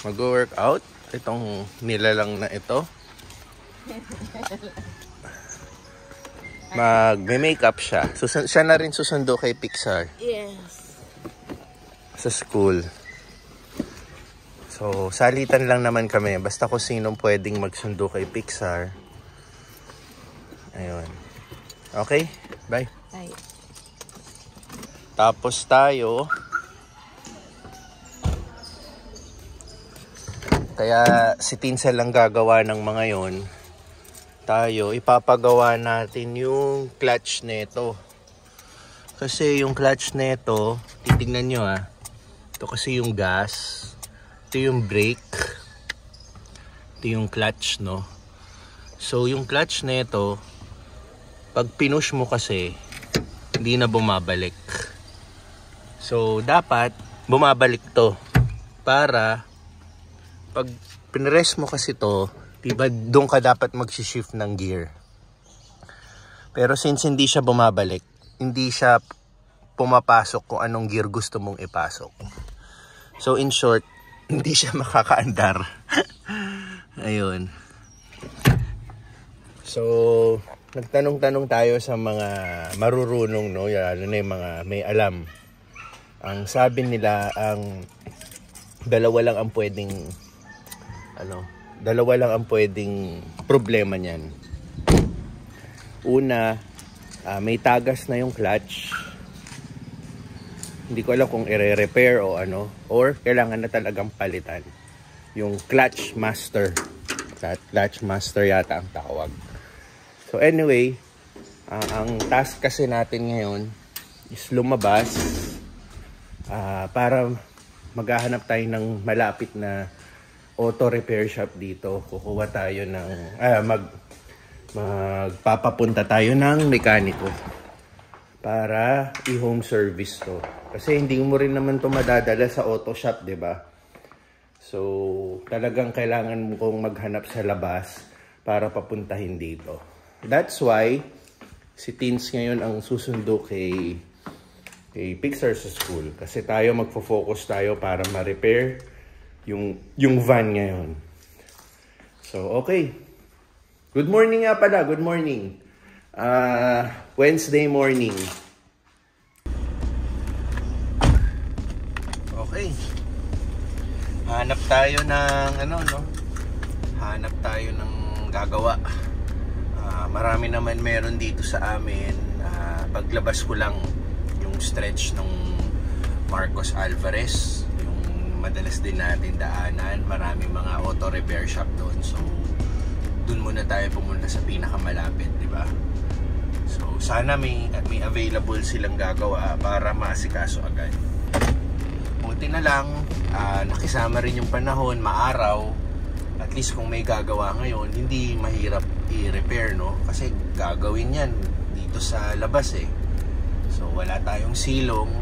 Mag-workout itong nilalang na ito. Mag-makeup siya. Siya na rin susundo kay Pixar. Yes. Sa school. So, salitan lang naman kami. Basta kung sinong pwedeng magsundo kay Pixar. Ayun. Okay? Bye. Bye. Tapos tayo. Kaya si Tinsel lang gagawa ng mga yon. Tayo, ipapagawa natin yung clutch neto. Kasi yung clutch neto, titignan nyo ito kasi yung gas. Ito yung brake. Ito yung clutch, no? So, yung clutch neto, pag pinush mo kasi, hindi na bumabalik. So, dapat bumabalik to. Para, pag pinress mo kasi to, diba, doon ka dapat mag-shift ng gear. Pero since hindi siya bumabalik, hindi siya pumapasok kung anong gear gusto mong ipasok. So, in short, hindi siya makakaandar. Ayun. So, nagtanong-tanong tayo sa mga marurunong, no? Lalo na yung mga may alam. Ang sabi nila, ang dalawa lang ang pwedeng problema niyan. Una, may tagas na yung clutch. Hindi ko alam kung i-repair o ano, or kailangan na talagang palitan. Yung clutch master. Clutch master yata ang tawag. So anyway, ang task kasi natin ngayon is lumabas para maghahanap tayo ng malapit na auto repair shop dito. Kukuha tayo ng magpapapunta tayo ng mekaniko para i-home service to. Kasi hindi mo rin naman to madadala sa auto shop, 'di ba? So, talagang kailangan mo kong maghanap sa labas para papuntahin dito. That's why si Teens ngayon ang susundo kay Pixar sa school. Kasi tayo magfo-focus tayo para ma-repair yung van ngayon. So, okay. Good morning nga pala. Good morning. Wednesday morning. Okay. Hanap tayo ng Hanap tayo ng gagawa. Marami naman meron dito sa amin. Paglabas ko lang yung stretch ng Marcos Alvarez, yung madalas din natin daanan. Marami mga auto repair shop doon. So, doon muna tayo pumunta sa pinakamalapit, di ba? So, sana may available silang gagawa para maasikaso agad. Buti na lang, nakisama rin yung panahon, maaraw. At least kung may gagawa ngayon, hindi mahirap i-repair, no? Kasi gagawin yan dito sa labas eh. So, wala tayong silong.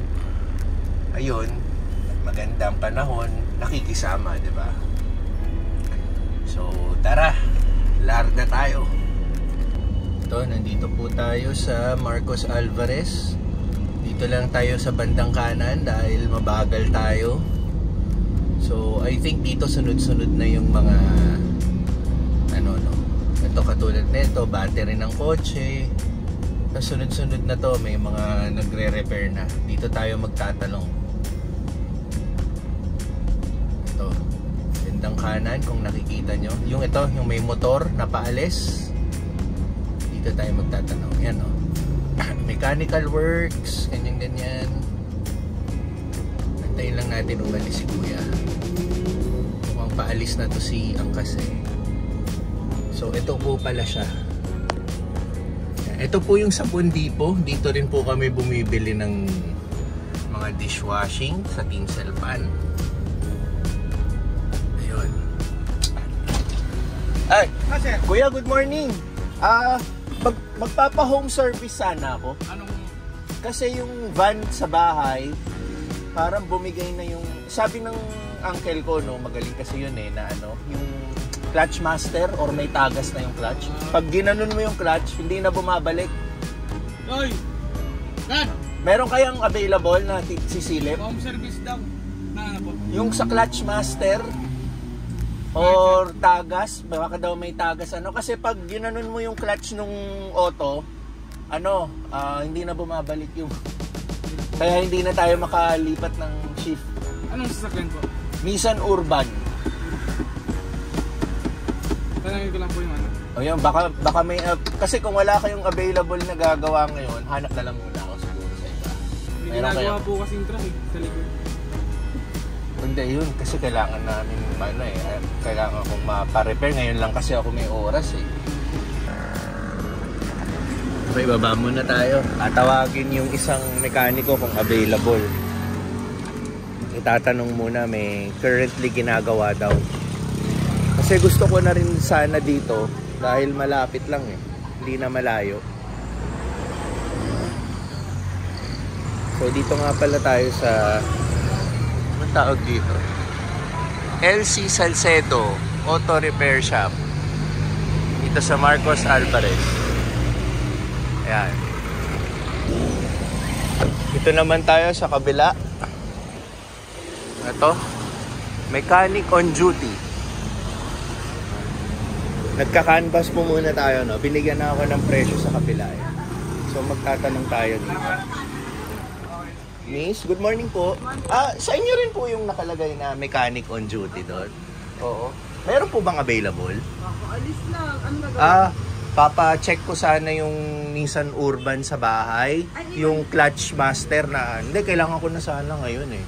Ayun, magandang panahon, nakikisama, di ba? So, tara, larga tayo. Ito, nandito po tayo sa Marcos Alvarez. Dito lang tayo sa bandang kanan dahil mabagal tayo. So, I think dito sunod-sunod na yung mga ito katulad nito, battery ng kotse. Sunod-sunod na to, may mga nagre-repair na. Dito tayo magtatalong. Ito, bandang kanan kung nakikita nyo. Yung ito, yung may motor na paalis. Dito tayo magtatanong. Yan o. Mechanical works, ganyan-ganyan. Antayin lang natin umalis si kuya. Mukhang paalis na to si Angkas eh. So ito po pala siya. Ito po yung Sabon Depot. Dito rin po kami bumibili ng mga dishwashing sa Tinsel Pan. Ayun. Ay, kuya, good morning. Magpapa-home service sana ako. Anong? Kasi yung van sa bahay, parang bumigay na yung... Sabi ng uncle ko, no, magaling kasi yun eh, na yung clutch master or may tagas na yung clutch. Pag ginanon mo yung clutch, hindi na bumabalik. Oy! Dad! Meron kayang available na sisilip? Home service daw. Na ano po? Yung sa clutch master or tagas, baka daw may tagas ano kasi pag ginanon mo yung clutch nung auto, hindi na bumabalik yung kaya hindi na tayo makalipat ng shift. Anong sasakyan po? Nissan Urban. Tanangin ko lang po yung ano. O yun, baka may kasi kung wala kayong available na gagawa ngayon, hanap na lang muna ako siguro sa iba. May ginagawa po kasing truck sa likod. Hindi yun, kasi kailangan namin kailangan kong mapa-repair. Ngayon lang kasi ako may oras eh. Okay, baba muna tayo. Tatawagin yung isang mekaniko kung available. Itatanong muna, may currently ginagawa daw. Kasi gusto ko na rin sana dito dahil malapit lang eh. Hindi na malayo. So dito nga pala tayo sa anong tawag dito? LC Salcedo Auto Repair Shop. Dito sa Marcos Alvarez. Ayan. Ito naman tayo sa kabila. Ito. Mechanic on duty. Nagka-canvas po muna tayo, no? Binigyan na ako ng presyo sa kabila eh. So magtatanong tayo dito. Miss, good morning po. Sa inyo rin po yung nakalagay na mechanic on duty doon? Oo. Meron po bang available? Alis lang. Ano nagawin? Papa-check ko sana yung Nissan Urban sa bahay. Yung clutch master na, hindi, kailangan ko na sana ngayon eh.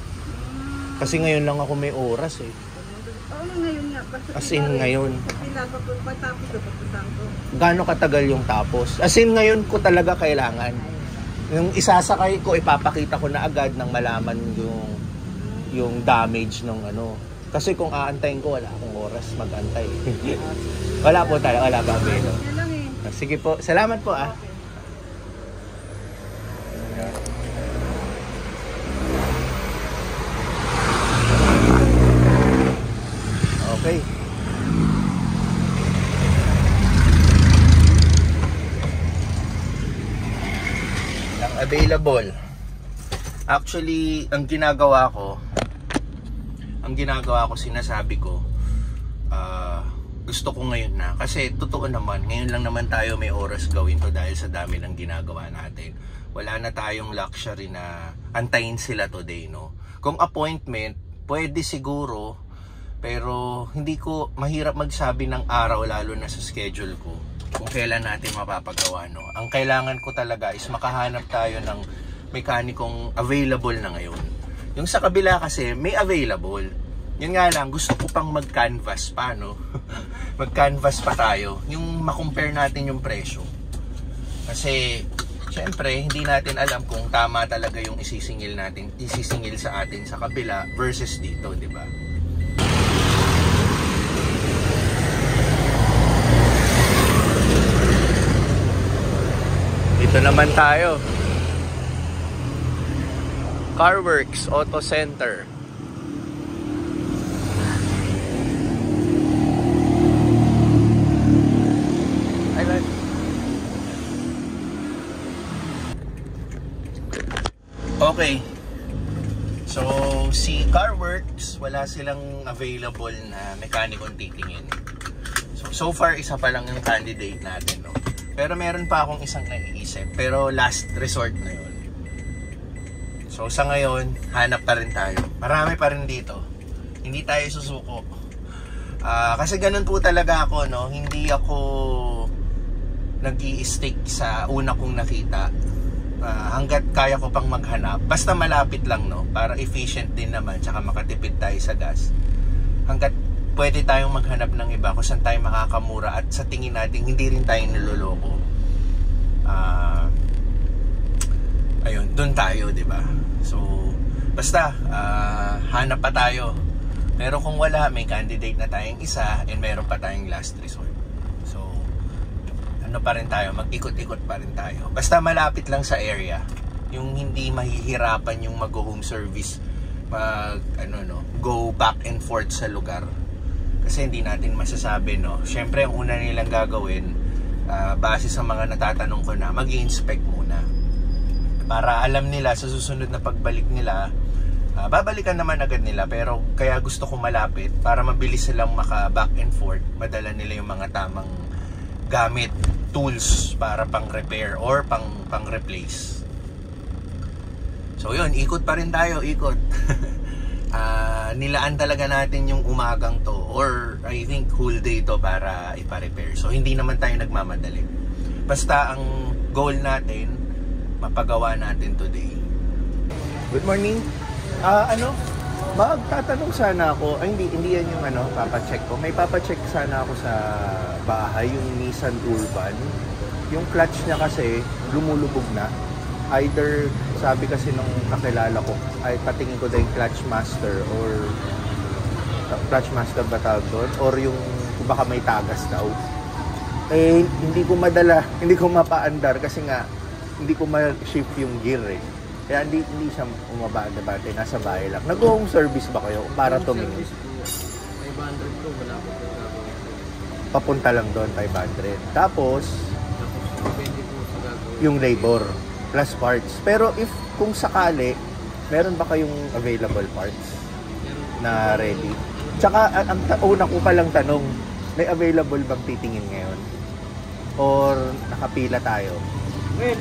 Kasi ngayon lang ako may oras eh. Ano ngayon nga? As in ngayon. Pagtapos ko, pagpasang ko. Gaano katagal yung tapos? As in ngayon ko talaga kailangan. Yung isasakay ko, ipapakita ko na agad nang malaman yung damage ng ano. Kasi kung aantayin ko, wala akong oras mag-antay. Wala po tayo, wala ba, Belo? Sige po, salamat po ah. Okay. Ang available. Actually, ang ginagawa ko, sinasabi ko, gusto ko ngayon na. Kasi totoo naman, ngayon lang naman tayo may oras gawin to dahil sa dami ng ginagawa natin. Wala na tayong luxury na antayin sila today, no? Kung appointment, pwede siguro, pero hindi ko mahirap magsabi ng araw lalo na sa schedule ko kung kailan natin mapapagawa, no? Ang kailangan ko talaga is makahanap tayo ng mekanikong available na ngayon. Yung sa kabila kasi may available. Yun nga lang, gusto ko pang mag-canvas pa, no? Mag-canvas pa tayo. Yung makompare natin yung presyo. Kasi syempre, hindi natin alam kung tama talaga yung isisingil sa atin sa kabila versus dito, di ba? Dito naman tayo. Carworks Auto Center. Okay. So, si Carworks, wala silang available na mekanikong titingin. So far, isa pa lang yung candidate natin, no? Pero meron pa akong isang naiisip. Pero last resort na yun. So, sa ngayon, hanap pa rin tayo. Marami pa rin dito. Hindi tayo susuko. Kasi ganun po talaga ako, no? Hindi ako nag-i-stick sa una kong nakita. Hanggat kaya ko pang maghanap, basta malapit lang, no, para efficient din naman, tsaka makatipid tayo sa gas. Hanggat pwede tayong maghanap ng iba kung saan tayo makakamura at sa tingin natin hindi rin tayo niloloko, ayun, dun tayo, di ba? So basta hanap pa tayo, pero kung wala, may candidate na tayong isa and meron pa tayong last resort. Ano pa rin tayo, mag-ikot-ikot pa rin tayo. Basta malapit lang sa area. Yung hindi mahihirapan yung mag-home service, go back and forth sa lugar. Kasi hindi natin masasabi, no. Syempre, ang una nilang gagawin, base sa mga natatanong ko na, mag-i-inspect muna. Para alam nila sa susunod na pagbalik nila, babalikan naman agad nila, pero kaya gusto ko malapit para mabilis silang maka back and forth, madala nila yung mga tamang gamit, tools para pang repair or pang replace. So yun, ikot pa rin tayo, ikot. Nilaan talaga natin yung umagang to, or I think whole day to para ipa-repair. So hindi naman tayo nagmamadali. Basta ang goal natin, mapagawa natin today. Good morning. Magtatanong sana ako. Hindi yan yung papacheck ko. May papacheck sana ako sa bahay, yung Nissan Urban. Yung clutch niya kasi lumulubog na. Either, sabi kasi nung kakilala ko, ay patingin ko daw yung clutch master, or clutch master ba tawag doon? Or yung baka may tagas daw. Eh, hindi ko mapaandar kasi nga hindi ko ma-shift yung gear eh. Kaya hindi siya umabante, nasa bahay lang. Nag-home service ba kayo para tumingin? 500 ko, wala ko. Papunta lang doon, 500. Tapos, Depende po sa gagawin. yung labor plus parts. Pero kung sakali, meron ba kayong available parts na ready? Tsaka, ang una ko palang tanong, may available bang titingin ngayon? Or nakapila tayo? Well,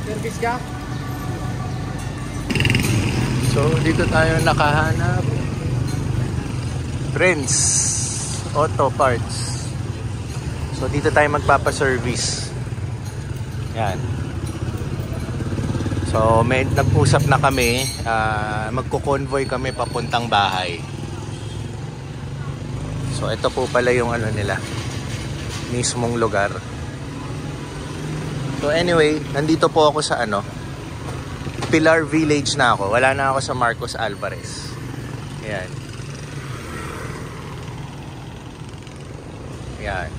service ka? So, dito tayo nakahanap. Friends Auto Parts. So, dito tayo magpapaservice. Yan. So, nag-usap na kami. Magko-convoy kami papuntang bahay. So, ito po pala yung nila. Mismong lugar. So, anyway, nandito po ako sa Pilar Village na ako. Wala na ako sa Marcos Alvarez. Ayan. Ayan.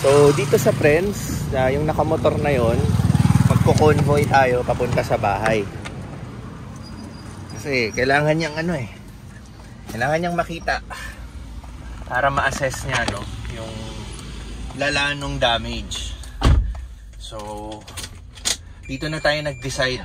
So, dito sa friends, yung nakamotor na yon, magko-convoy tayo papunta sa bahay. Kasi kailangan niyang kailangan niyang makita para ma-assess niya yung lala nung damage. So, dito na tayo nag-decide.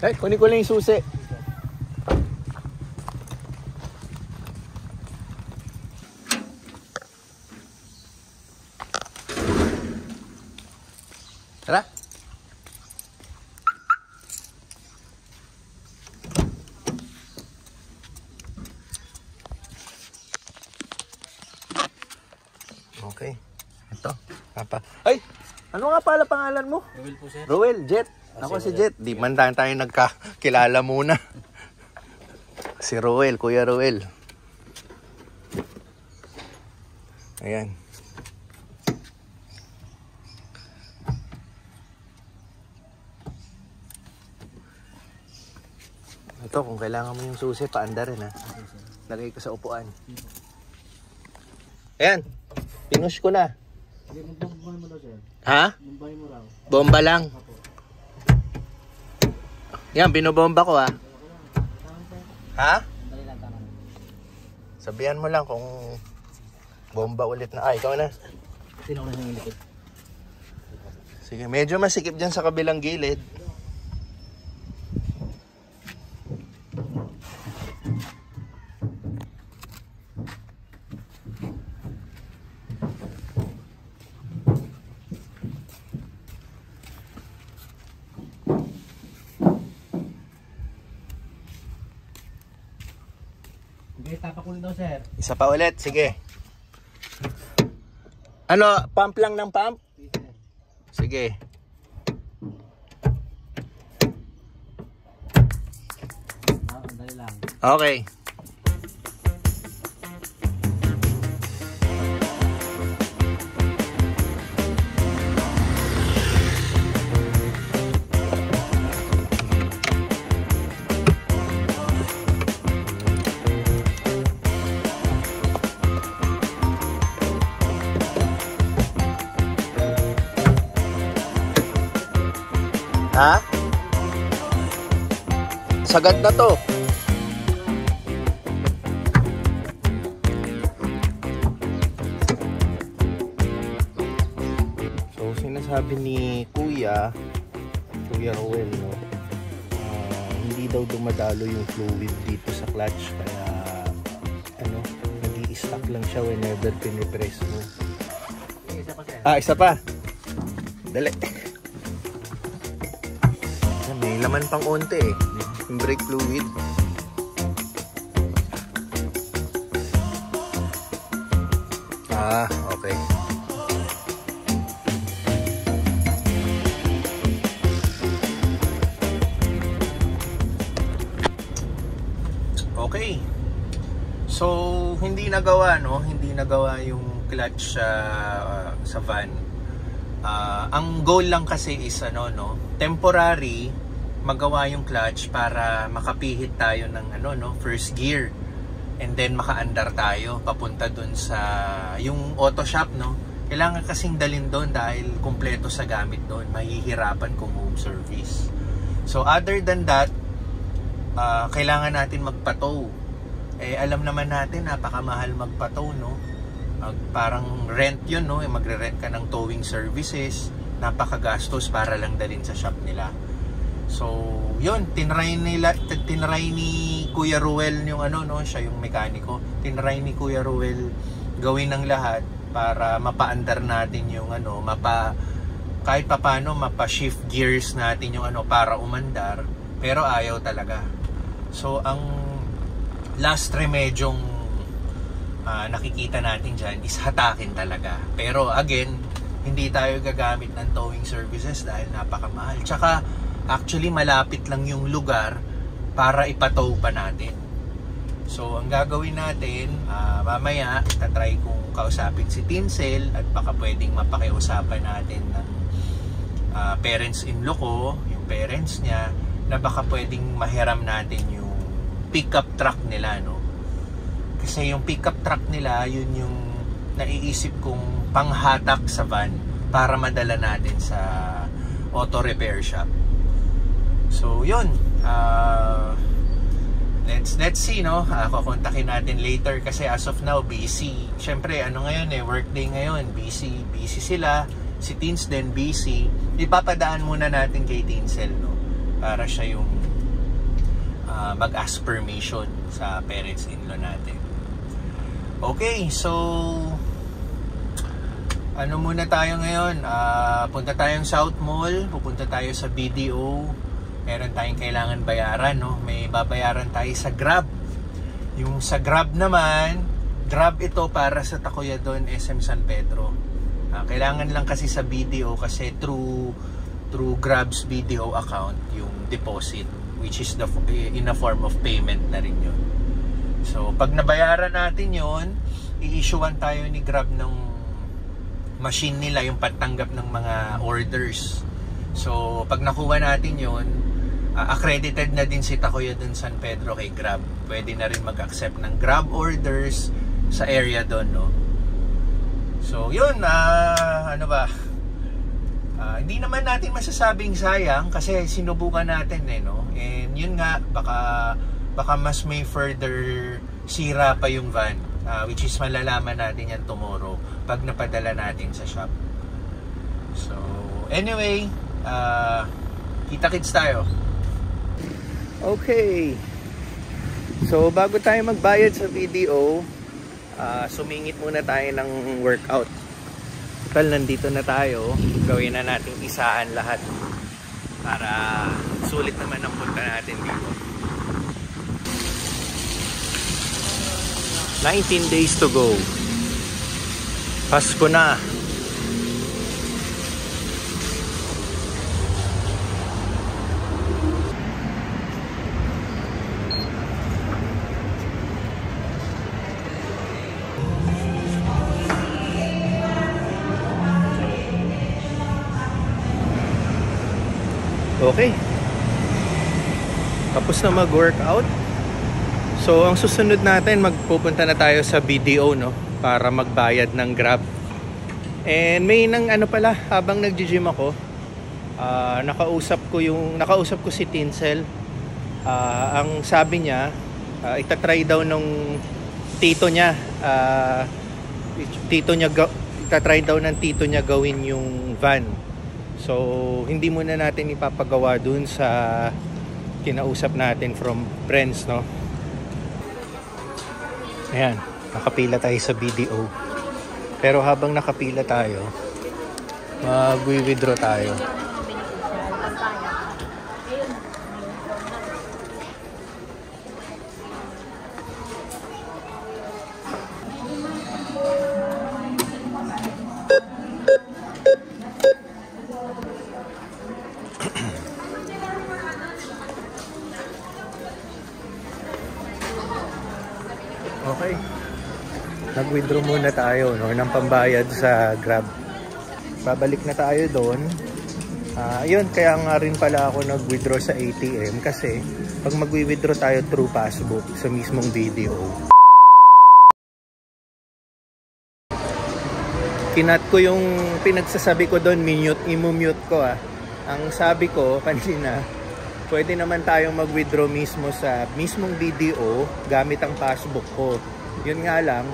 Ay, kunin ko lang yung susi. Tara. Okay. Ito. Papa. Ay! Ano nga pala pangalan mo? Roel po, sir. Roel, Jet. Ako si Jet. Di man tayo nagkakilala muna. Si Roel, Kuya Roel. Ayan. Ito, kung kailangan mo yung susi, paanda rin ha. Lagay ko sa upuan. Ayan. Pinush ko na. Bumbay mo daw, sir. Ha? Bumbay mo raw. Bomba lang. Yan, binobomba ko ha. Ha? Sabihan mo lang kung bomba ulit na. Ay, ikaw na. Sino ko na yung likod? Sige, medyo masikip dyan sa kabilang gilid. Okay, tapak ulit daw, sir. Isa pa ulit, sige. Pump lang ng pump? Sige. Dali lang. Okay. Ha? Sagad na to. So, sinasabi ni Kuya Rowel, no? Hindi daw dumadalo yung fluid dito sa clutch, kaya ano, nag-i-stuck lang siya whenever pinipress mo. Isa pa, sir. Isa pa. Dali. May laman pang onte eh. Yung brake fluid. Okay. Okay. So, hindi nagawa, no? Hindi nagawa yung clutch sa van. Ang goal lang kasi is temporary magawa yung clutch para makapihit tayo ng first gear, and then makaandar tayo papunta dun sa yung auto shop, no? Kailangan kasing dalhin doon dahil kumpleto sa gamit doon, mahihirapan kung home service. So other than that, kailangan natin magpa-tow. Alam naman natin napakamahal magpa-tow, no? Parang rent yun, no? Magre-rent ka ng towing services, napakagastos para lang dalhin sa shop nila. So yun, tinry ni Kuya Ruel yung siya yung mekaniko. Tinry ni Kuya Ruel gawin ng lahat para mapaandar natin yung kahit papaano mapa-shift gears natin yung para umandar, pero ayaw talaga. So ang last remedyong nakikita natin dyan is hatakin talaga. Pero again, hindi tayo gagamit ng towing services dahil napakamahal. Tsaka actually malapit lang yung lugar para ipatow pa natin. So ang gagawin natin, mamaya tatry kong kausapin si Tinsel at baka pwedeng mapakiusapan natin ng parents-in-law ko, yung parents niya, na baka pwedeng mahiram natin yung pickup truck nila, no? Kasi yung pickup truck nila, yun yung naiisip kong panghatak sa van para madala natin sa auto repair shop. So yun, let's see, no? Kukontakin natin later kasi as of now busy. Syempre ngayon workday ngayon, busy sila. Si Tins din busy. Ipapadaan muna natin kay Tinsel, no? Para siya yung mag-ask permission sa parents-in-law natin. Okay, so muna tayo ngayon? Punta tayong South Mall, pupunta tayo sa BDO. Meron tayong kailangan bayaran, no? May babayaran tayo sa Grab. Yung sa Grab naman, Grab ito para sa Tacuyadon, SM San Pedro. Kailangan lang kasi sa BDO kasi through Grab's BDO account yung deposit, which is in a form of payment na rin yun. So pag nabayaran natin yun, i-issuean tayo ni Grab ng machine nila, yung patanggap ng mga orders. So pag nakuha natin yun, accredited na din si Tacuyadon San Pedro kay Grab. Pwede na rin mag-accept ng Grab orders sa area doon, no? So yun, hindi naman natin masasabing sayang kasi sinubukan natin, no? And yun nga, baka mas may further sira pa yung van, which is malalaman natin yan tomorrow pag napadala natin sa shop. So anyway, kita-kits tayo. Okay, so bago tayo magbayad sa video, sumingit muna tayo ng workout. Total, nandito na tayo, gawin na natin isaan lahat para sulit naman ang punta natin dito. 19 days to go, Pasko na. Okay, tapos na mag-workout. So ang susunod natin, magpupunta na tayo sa BDO, no, para magbayad ng Grab. And may habang nag-gym ako, nakausap ko si Tinsel. Ang sabi niya, itatry daw nung tito niya, itatry daw ng tito niya gawin yung van. So hindi muna natin ipapagawa dun sa kinausap natin from friends, no? Ayan, nakapila tayo sa BDO. Pero habang nakapila tayo, mag-withdraw tayo. Okay. Nag-withdraw muna tayo, no, ng pambayad sa Grab. Babalik na tayo doon. Ayun, kaya nga rin pala ako nag-withdraw sa ATM kasi pag mag-withdraw tayo through passbook sa mismong BDO, kinat ko yung pinagsasabi ko doon, i-mute ko Ang sabi ko kanina, pwede naman tayong mag-withdraw mismo sa mismong BDO gamit ang passbook ko. Yun nga lang,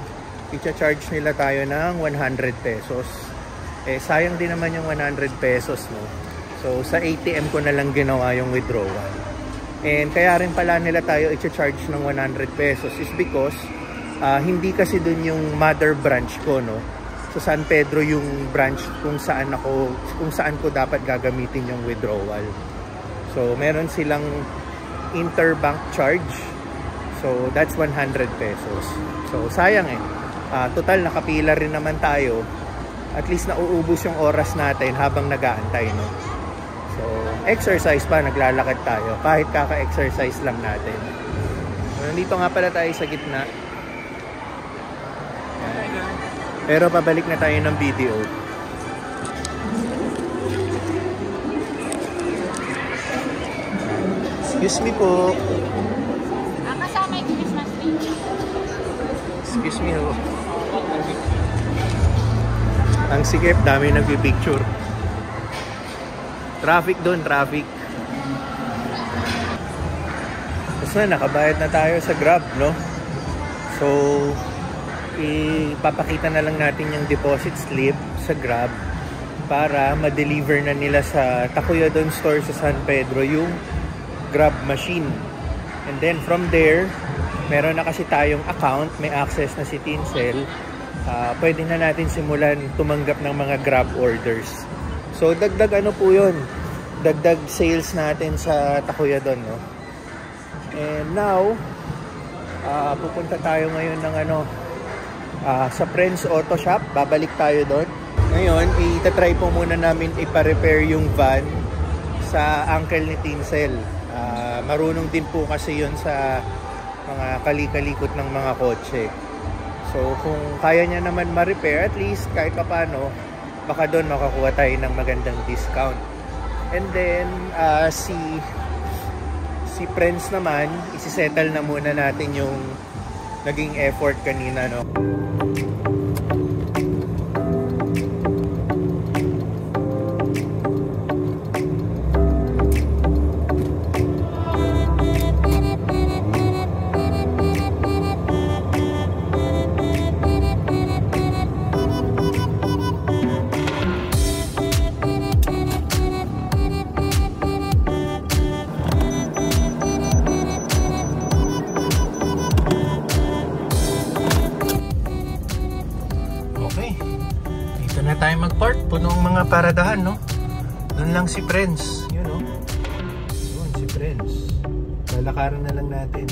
i-charge nila tayo ng 100 pesos. Sayang din naman yung 100 pesos, no? So, sa ATM ko na lang ginawa yung withdrawal. And kaya rin pala nila tayo i-charge ng 100 pesos is because hindi kasi dun yung mother branch ko, no? So, San Pedro yung branch kung saan ko dapat gagamitin yung withdrawal. So, meron silang interbank charge. So, that's 100 pesos. So, sayang total, nakapila rin naman tayo. At least nauubos yung oras natin habang nag-aantay, no? So, exercise pa, naglalakad tayo. Kahit kaka-exercise lang natin. So, nandito nga pala tayo sa gitna. Pero pabalik na tayo ng BDO. Excuse me po. Kasama yung Christmas tree. Excuse me ho. Ang sikip, dami nagpipicture. Traffic doon, traffic. Tapos na, nakabayad na tayo sa Grab, no? So, ipapakita na lang natin yung deposit slip sa Grab para ma-deliver na nila sa Tacuyadon store sa San Pedro yung Grab machine. And then from there, meron na kasi tayong account, may access na si Tinsel. Pwede na natin simulan tumanggap ng mga Grab orders. So dagdag po yun, dagdag sales natin sa Tacuyadon, no? And now, pupunta tayo ngayon ng sa Friends Auto Shop. Babalik tayo doon. Ngayon, itatry po muna namin ipa-repair yung van sa uncle ni Tinsel. Marunong din po kasi yun sa mga kalikalikot ng mga kotse. So kung kaya niya naman ma-repair, at least kahit paano, baka doon makakuha tayo ng magandang discount. And then si Friends naman, isi-settle na muna natin yung naging effort kanina, no? Tayo mag-park, punong mga paradahan, no? Doon lang si Friends, yun, no? Doon si Friends. Lalakaran na lang natin.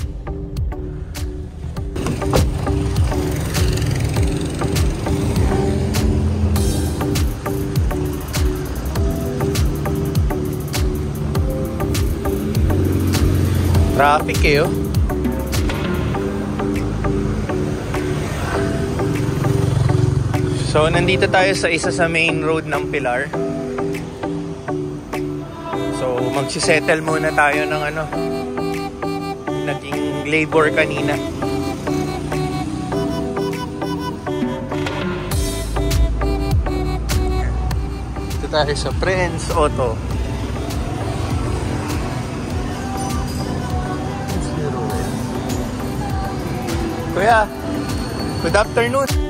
Traffic oh. So, nandito tayo sa isa sa main road ng Pilar. So, magsisettle muna tayo ng naging labor kanina. Dito tayo sa Friends Auto. Kuya, good afternoon.